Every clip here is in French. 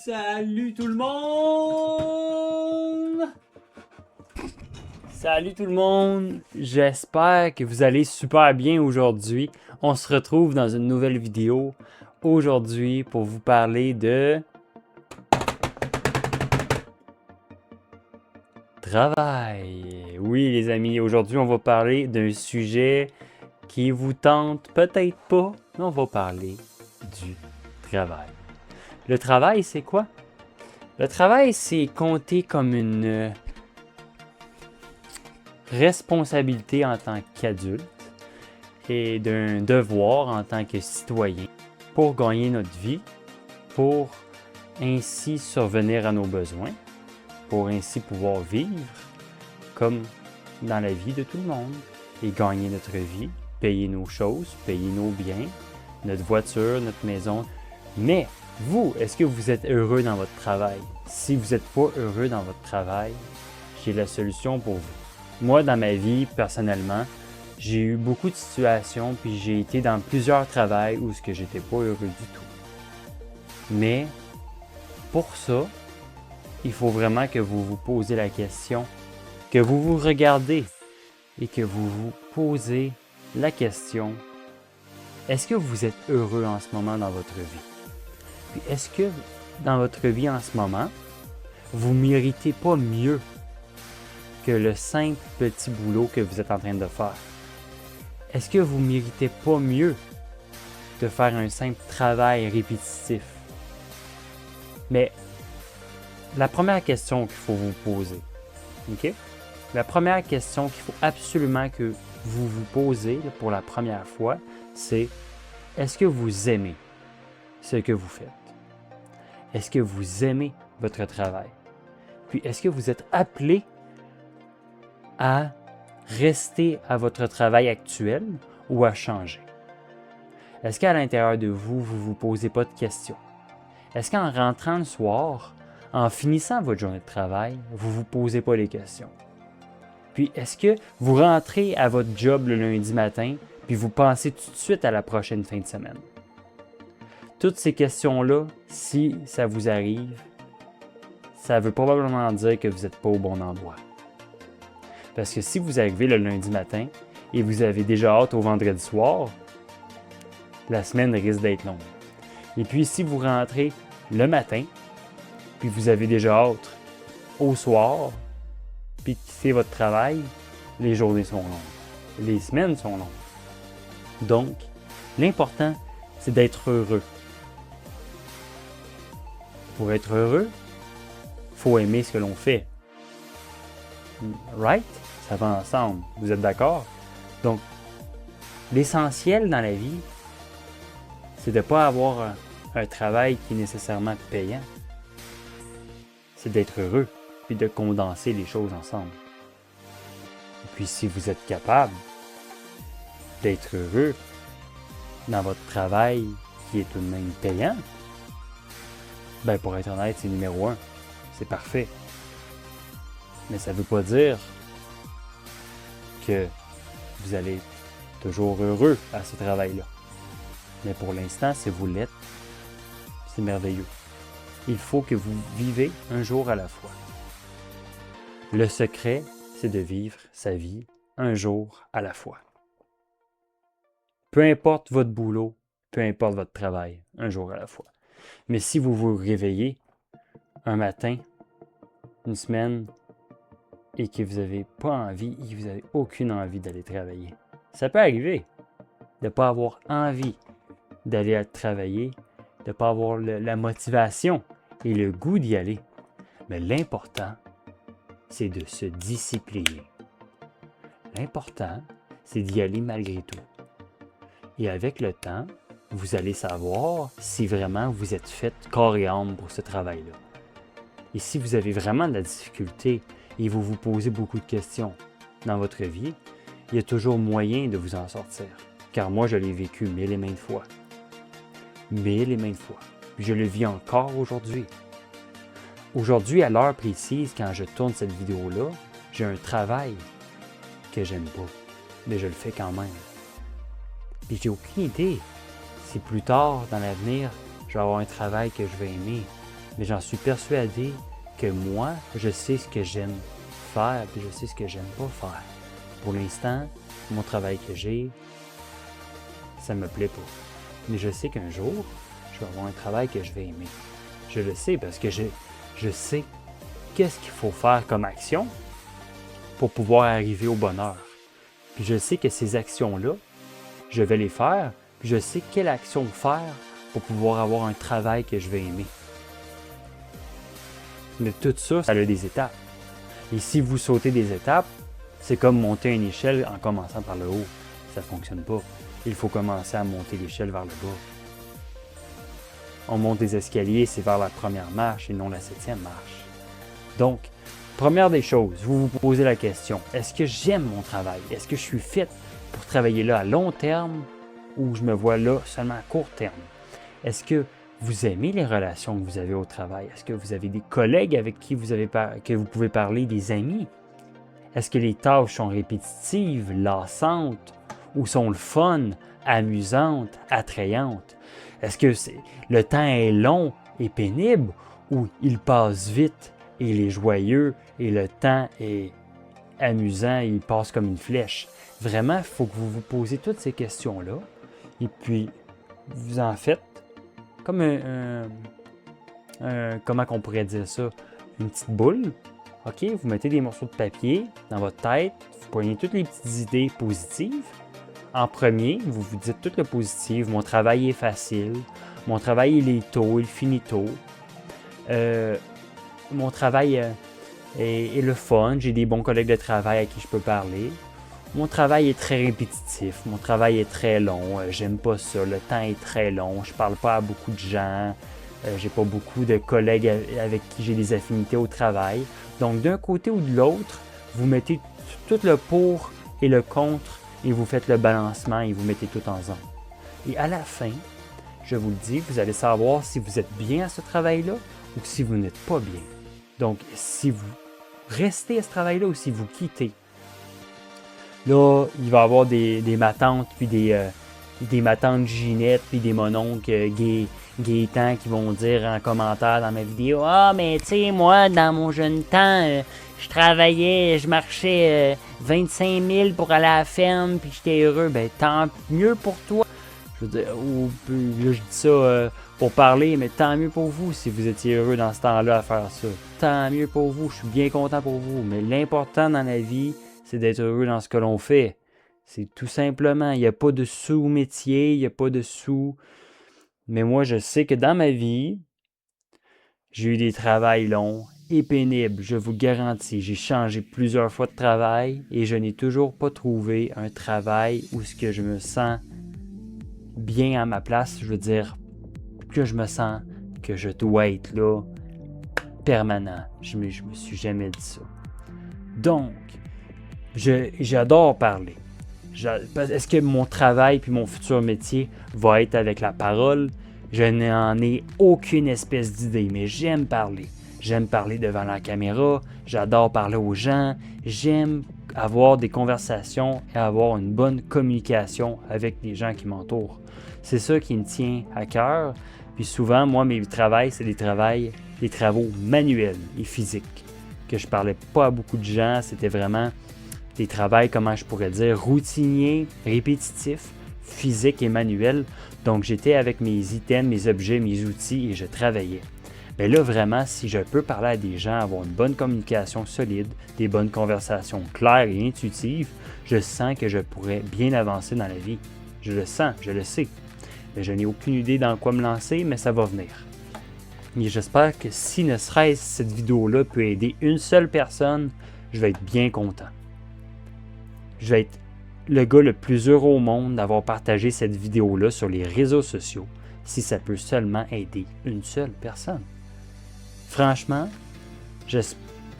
Salut tout le monde! Salut tout le monde! J'espère que vous allez super bien aujourd'hui. On se retrouve dans une nouvelle vidéo aujourd'hui pour vous parler de travail. Oui les amis, aujourd'hui on va parler d'un sujet qui vous tente peut-être pas, mais on va parler du travail. Le travail, c'est quoi? Le travail, c'est compté comme une responsabilité en tant qu'adulte et d'un devoir en tant que citoyen pour gagner notre vie, pour ainsi survenir à nos besoins, pour ainsi pouvoir vivre comme dans la vie de tout le monde et gagner notre vie, payer nos choses, payer nos biens, notre voiture, notre maison. Mais vous, est-ce que vous êtes heureux dans votre travail? Si vous n'êtes pas heureux dans votre travail, j'ai la solution pour vous. Moi, dans ma vie, personnellement, j'ai eu beaucoup de situations, puis j'ai été dans plusieurs travails où je n'étais pas heureux du tout. Mais pour ça, il faut vraiment que vous vous posez la question, que vous vous regardez et que vous vous posez la question, est-ce que vous êtes heureux en ce moment dans votre vie? Puis est-ce que dans votre vie en ce moment, vous ne méritez pas mieux que le simple petit boulot que vous êtes en train de faire? Est-ce que vous ne méritez pas mieux de faire un simple travail répétitif? Mais la première question qu'il faut vous poser, ok? La première question qu'il faut absolument que vous vous posez pour la première fois, c'est est-ce que vous aimez ce que vous faites? Est-ce que vous aimez votre travail? Puis est-ce que vous êtes appelé à rester à votre travail actuel ou à changer? Est-ce qu'à l'intérieur de vous, vous ne vous posez pas de questions? Est-ce qu'en rentrant le soir, en finissant votre journée de travail, vous ne vous posez pas les questions? Puis est-ce que vous rentrez à votre job le lundi matin, puis vous pensez tout de suite à la prochaine fin de semaine? Toutes ces questions-là, si ça vous arrive, ça veut probablement dire que vous n'êtes pas au bon endroit. Parce que si vous arrivez le lundi matin et vous avez déjà hâte au vendredi soir, la semaine risque d'être longue. Et puis si vous rentrez le matin, puis vous avez déjà hâte au soir, puis quittez votre travail, les journées sont longues, les semaines sont longues. Donc, l'important, c'est d'être heureux. Pour être heureux, il faut aimer ce que l'on fait. Right? Ça va ensemble. Vous êtes d'accord? Donc, l'essentiel dans la vie, c'est de ne pas avoir un travail qui est nécessairement payant. C'est d'être heureux, puis de condenser les choses ensemble. Et puis, si vous êtes capable d'être heureux dans votre travail qui est tout de même payant, ben pour être honnête, c'est numéro 1. C'est parfait. Mais ça ne veut pas dire que vous allez être toujours heureux à ce travail-là. Mais pour l'instant, si vous l'êtes, c'est merveilleux. Il faut que vous vivez un jour à la fois. Le secret, c'est de vivre sa vie un jour à la fois. Peu importe votre boulot, peu importe votre travail, un jour à la fois. Mais si vous vous réveillez un matin, une semaine, et que vous n'avez pas envie, et que vous n'avez aucune envie d'aller travailler, ça peut arriver de ne pas avoir envie d'aller travailler, de ne pas avoir la motivation et le goût d'y aller. Mais l'important, c'est de se discipliner. L'important, c'est d'y aller malgré tout. Et avec le temps, vous allez savoir si vraiment vous êtes fait corps et âme pour ce travail-là. Et si vous avez vraiment de la difficulté et vous vous posez beaucoup de questions dans votre vie, il y a toujours moyen de vous en sortir. Car moi, je l'ai vécu mille et maintes fois. Mille et maintes fois. Je le vis encore aujourd'hui. Aujourd'hui, à l'heure précise, quand je tourne cette vidéo-là, j'ai un travail que j'aime pas. Mais je le fais quand même. Puis j'ai aucune idée si plus tard, dans l'avenir, je vais avoir un travail que je vais aimer. Mais j'en suis persuadé que moi, je sais ce que j'aime faire, puis je sais ce que j'aime pas faire. Pour l'instant, mon travail que j'ai, ça me plaît pas. Mais je sais qu'un jour, je vais avoir un travail que je vais aimer. Je le sais parce que je sais qu'est-ce qu'il faut faire comme action pour pouvoir arriver au bonheur. Puis je sais que ces actions-là, je vais les faire, puis je sais quelle action faire pour pouvoir avoir un travail que je vais aimer. Mais tout ça, ça a des étapes. Et si vous sautez des étapes, c'est comme monter une échelle en commençant par le haut. Ça ne fonctionne pas. Il faut commencer à monter l'échelle vers le bas. On monte des escaliers, c'est vers la première marche et non la 7e marche. Donc, première des choses, vous vous posez la question, est-ce que j'aime mon travail? Est-ce que je suis fait pour travailler là à long terme ou je me vois là seulement à court terme? Est-ce que vous aimez les relations que vous avez au travail? Est-ce que vous avez des collègues avec qui que vous pouvez parler, des amis? Est-ce que les tâches sont répétitives, lassantes ou sont le fun, amusantes, attrayantes? Est-ce que le temps est long et pénible ou il passe vite et il est joyeux et le temps est amusant et il passe comme une flèche? Vraiment, il faut que vous vous posez toutes ces questions-là et puis vous en faites comme comment on pourrait dire ça? Une petite boule. OK, vous mettez des morceaux de papier dans votre tête, vous prenez toutes les petites idées positives. En premier, vous vous dites tout le positif. Mon travail est facile. Mon travail, il est tôt, il finit tôt. Mon travail est le fun. J'ai des bons collègues de travail à qui je peux parler. Mon travail est très répétitif. Mon travail est très long. J'aime pas ça. Le temps est très long. Je parle pas à beaucoup de gens. J'ai pas beaucoup de collègues avec qui j'ai des affinités au travail. Donc, d'un côté ou de l'autre, vous mettez tout le pour et le contre et vous faites le balancement et vous mettez tout ensemble. Et à la fin, je vous le dis, vous allez savoir si vous êtes bien à ce travail-là ou si vous n'êtes pas bien. Donc, si vous restez à ce travail-là ou si vous quittez, là, il va y avoir des matantes, puis des matantes Ginette, puis des mononcles Gaétan qui vont dire en commentaire dans ma vidéo « Ah, mais tu sais, moi, dans mon jeune temps, je travaillais, je marchais 25 000 pour aller à la ferme, puis j'étais heureux. » Ben, tant mieux pour toi. Je veux dire, là, je dis ça pour parler, mais tant mieux pour vous si vous étiez heureux dans ce temps-là à faire ça. Tant mieux pour vous, je suis bien content pour vous. Mais l'important dans la vie, c'est d'être heureux dans ce que l'on fait. C'est tout simplement, il n'y a pas de sous-métier, il n'y a pas de sous... Mais moi, je sais que dans ma vie, j'ai eu des travails longs et pénibles, je vous garantis. J'ai changé plusieurs fois de travail et je n'ai toujours pas trouvé un travail où ce que je me sens bien à ma place. Je veux dire que je me sens que je dois être là permanent. Je me suis jamais dit ça. Donc, j'adore parler. Est-ce que mon travail puis mon futur métier va être avec la parole? Je n'en ai aucune espèce d'idée, mais j'aime parler. J'aime parler devant la caméra, j'adore parler aux gens, j'aime avoir des conversations et avoir une bonne communication avec les gens qui m'entourent. C'est ça qui me tient à cœur. Puis souvent, moi, mes travails, c'est des travaux manuels et physiques. Que je parlais pas à beaucoup de gens, c'était vraiment des travails, comment je pourrais dire, routiniers, répétitifs, physiques et manuels. Donc, j'étais avec mes items, mes objets, mes outils et je travaillais. Mais là, vraiment, si je peux parler à des gens, avoir une bonne communication solide, des bonnes conversations claires et intuitives, je sens que je pourrais bien avancer dans la vie. Je le sens, je le sais. Mais je n'ai aucune idée dans quoi me lancer, mais ça va venir. Et j'espère que si ne serait-ce cette vidéo-là peut aider une seule personne, je vais être bien content. Je vais être le gars le plus heureux au monde d'avoir partagé cette vidéo-là sur les réseaux sociaux si ça peut seulement aider une seule personne. Franchement,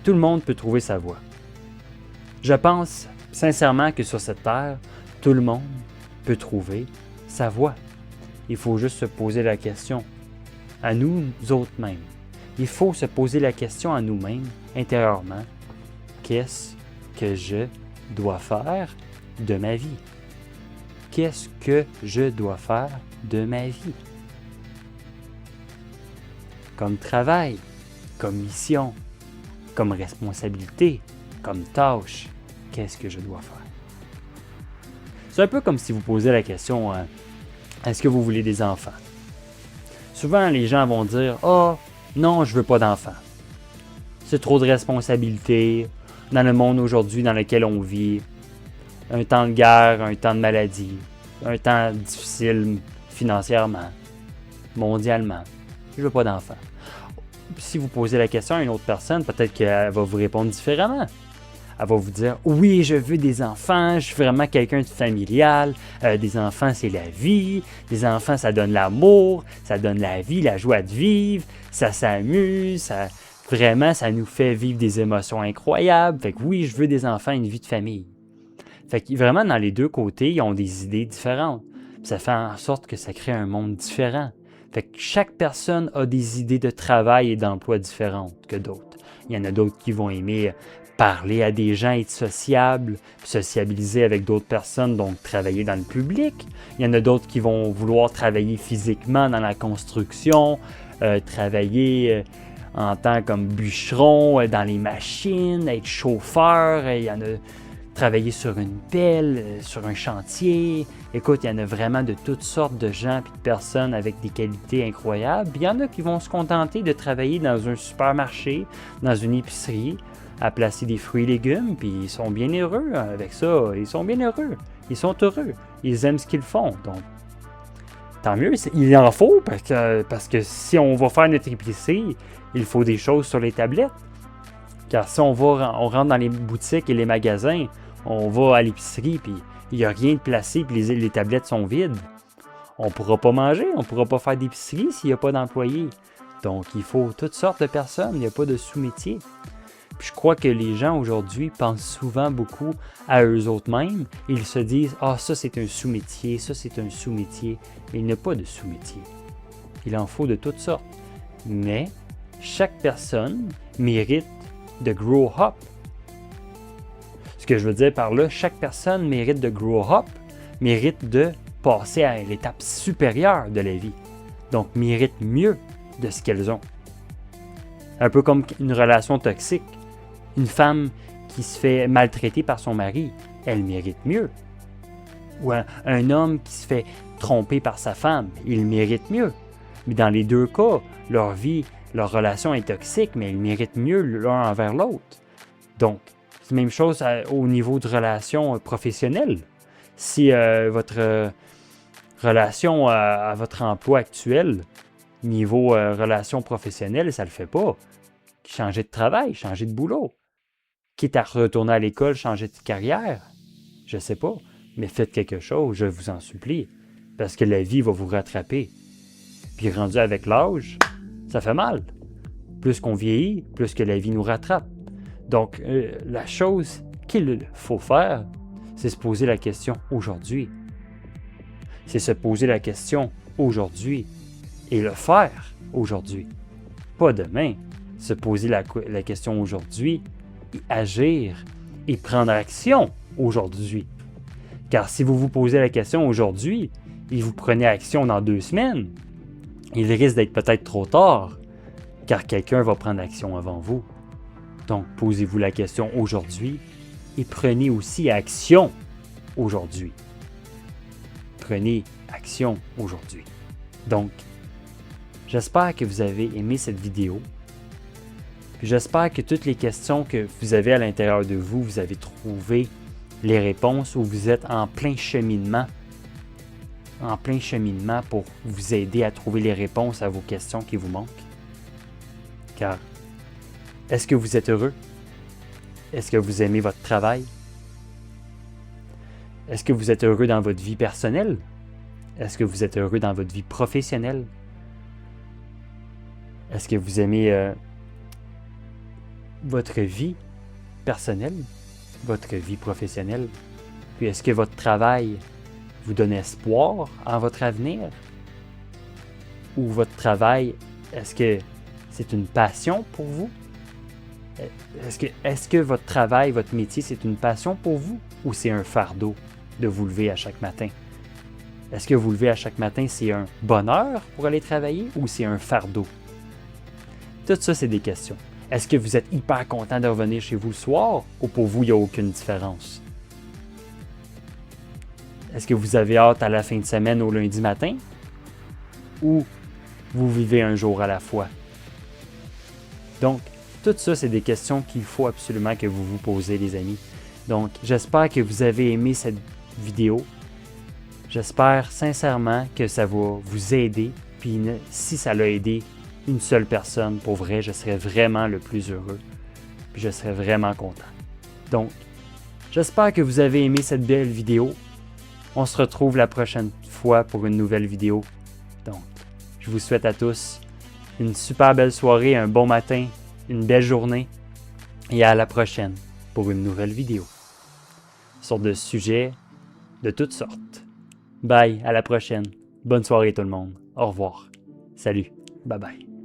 tout le monde peut trouver sa voie. Je pense sincèrement que sur cette terre, tout le monde peut trouver sa voie. Il faut juste se poser la question à nous autres mêmes. Il faut se poser la question à nous-mêmes, intérieurement. Qu'est-ce que je dois faire de ma vie? Qu'est-ce que je dois faire de ma vie? comme travail, comme mission, comme responsabilité, comme tâche. Qu'est-ce que je dois faire? C'est un peu comme si vous posez la question, est-ce que vous voulez des enfants? Souvent, les gens vont dire, non, je veux pas d'enfants. C'est trop de responsabilités dans le monde aujourd'hui dans lequel on vit. Un temps de guerre, un temps de maladie, un temps difficile financièrement, mondialement. Je veux pas d'enfants. Si vous posez la question à une autre personne, peut-être qu'elle va vous répondre différemment. Elle va vous dire, oui, je veux des enfants, je suis vraiment quelqu'un de familial, des enfants, c'est la vie, des enfants, ça donne l'amour, ça donne la vie, la joie de vivre, ça s'amuse, vraiment, ça nous fait vivre des émotions incroyables. Fait que oui, je veux des enfants, une vie de famille. Fait que vraiment, dans les deux côtés, ils ont des idées différentes. Ça fait en sorte que ça crée un monde différent. Fait que chaque personne a des idées de travail et d'emploi différentes que d'autres. Il y en a d'autres qui vont aimer parler à des gens, être sociables, sociabiliser avec d'autres personnes, donc travailler dans le public. Il y en a d'autres qui vont vouloir travailler physiquement dans la construction, travailler en tant comme bûcheron, dans les machines, être chauffeur. Il y en a travailler sur une pelle, sur un chantier. Écoute, il y en a vraiment de toutes sortes de gens et de personnes avec des qualités incroyables. Puis il y en a qui vont se contenter de travailler dans un supermarché, dans une épicerie, à placer des fruits et légumes, puis ils sont bien heureux avec ça. Ils sont bien heureux. Ils sont heureux. Ils aiment ce qu'ils font. Donc, tant mieux. Il en faut parce que si on va faire notre épicerie, il faut des choses sur les tablettes. Car si on rentre dans les boutiques et les magasins, on va à l'épicerie, puis il n'y a rien de placé, puis les tablettes sont vides. On ne pourra pas manger, on ne pourra pas faire d'épicerie s'il n'y a pas d'employés. Donc, il faut toutes sortes de personnes, il n'y a pas de sous-métier. Puis je crois que les gens aujourd'hui pensent souvent beaucoup à eux autres mêmes. Ils se disent « Ah, ça c'est un sous-métier, ça c'est un sous-métier. » Mais il n'y a pas de sous-métier. Il en faut de toutes sortes. Mais chaque personne mérite de grow up. Ce que je veux dire par là, chaque personne mérite de grow up, mérite de passer à l'étape supérieure de la vie. Donc, mérite mieux de ce qu'elles ont. Un peu comme une relation toxique. Une femme qui se fait maltraiter par son mari, elle mérite mieux. Ou un homme qui se fait tromper par sa femme, il mérite mieux. Mais dans les deux cas, leur vie, leur relation est toxique, mais ils méritent mieux l'un envers l'autre. Donc, c'est la même chose au niveau de relation professionnelle. Si votre relation à votre emploi actuel, niveau relation professionnelle, ça ne le fait pas. Changer de travail, changer de boulot. Quitte à retourner à l'école, changer de carrière. Je ne sais pas, mais faites quelque chose, je vous en supplie. Parce que la vie va vous rattraper. Puis rendu avec l'âge, ça fait mal. Plus qu'on vieillit, plus que la vie nous rattrape. Donc, la chose qu'il faut faire, c'est se poser la question aujourd'hui. C'est se poser la question aujourd'hui et le faire aujourd'hui. Pas demain. Se poser la question aujourd'hui et agir et prendre action aujourd'hui. Car si vous vous posez la question aujourd'hui et vous prenez action dans 2 semaines, il risque d'être peut-être trop tard, car quelqu'un va prendre action avant vous. Donc, posez-vous la question aujourd'hui et prenez aussi action aujourd'hui. Prenez action aujourd'hui. Donc, j'espère que vous avez aimé cette vidéo. Puis j'espère que toutes les questions que vous avez à l'intérieur de vous, vous avez trouvé les réponses ou vous êtes en plein cheminement pour vous aider à trouver les réponses à vos questions qui vous manquent. Car, est-ce que vous êtes heureux? Est-ce que vous aimez votre travail? Est-ce que vous êtes heureux dans votre vie personnelle? Est-ce que vous êtes heureux dans votre vie professionnelle? Est-ce que vous aimez votre vie personnelle, votre vie professionnelle? Puis est-ce que votre travail vous donne espoir en votre avenir? Ou votre travail, est-ce que c'est une passion pour vous? Est-ce que votre travail, votre métier, c'est une passion pour vous? Ou c'est un fardeau de vous lever à chaque matin? Est-ce que vous levez à chaque matin, c'est un bonheur pour aller travailler ou c'est un fardeau? Tout ça, c'est des questions. Est-ce que vous êtes hyper content de revenir chez vous le soir ou pour vous, il n'y a aucune différence? Est-ce que vous avez hâte à la fin de semaine au lundi matin? Ou vous vivez un jour à la fois? Donc, tout ça, c'est des questions qu'il faut absolument que vous vous posez, les amis. Donc, j'espère que vous avez aimé cette vidéo. J'espère sincèrement que ça va vous aider. Puis, si ça l'a aidé une seule personne, pour vrai, je serais vraiment le plus heureux. Puis, je serais vraiment content. Donc, j'espère que vous avez aimé cette belle vidéo. On se retrouve la prochaine fois pour une nouvelle vidéo. Donc, je vous souhaite à tous une super belle soirée, un bon matin, une belle journée et à la prochaine pour une nouvelle vidéo sur des sujets de toutes sortes. Bye, à la prochaine. Bonne soirée tout le monde. Au revoir. Salut. Bye bye.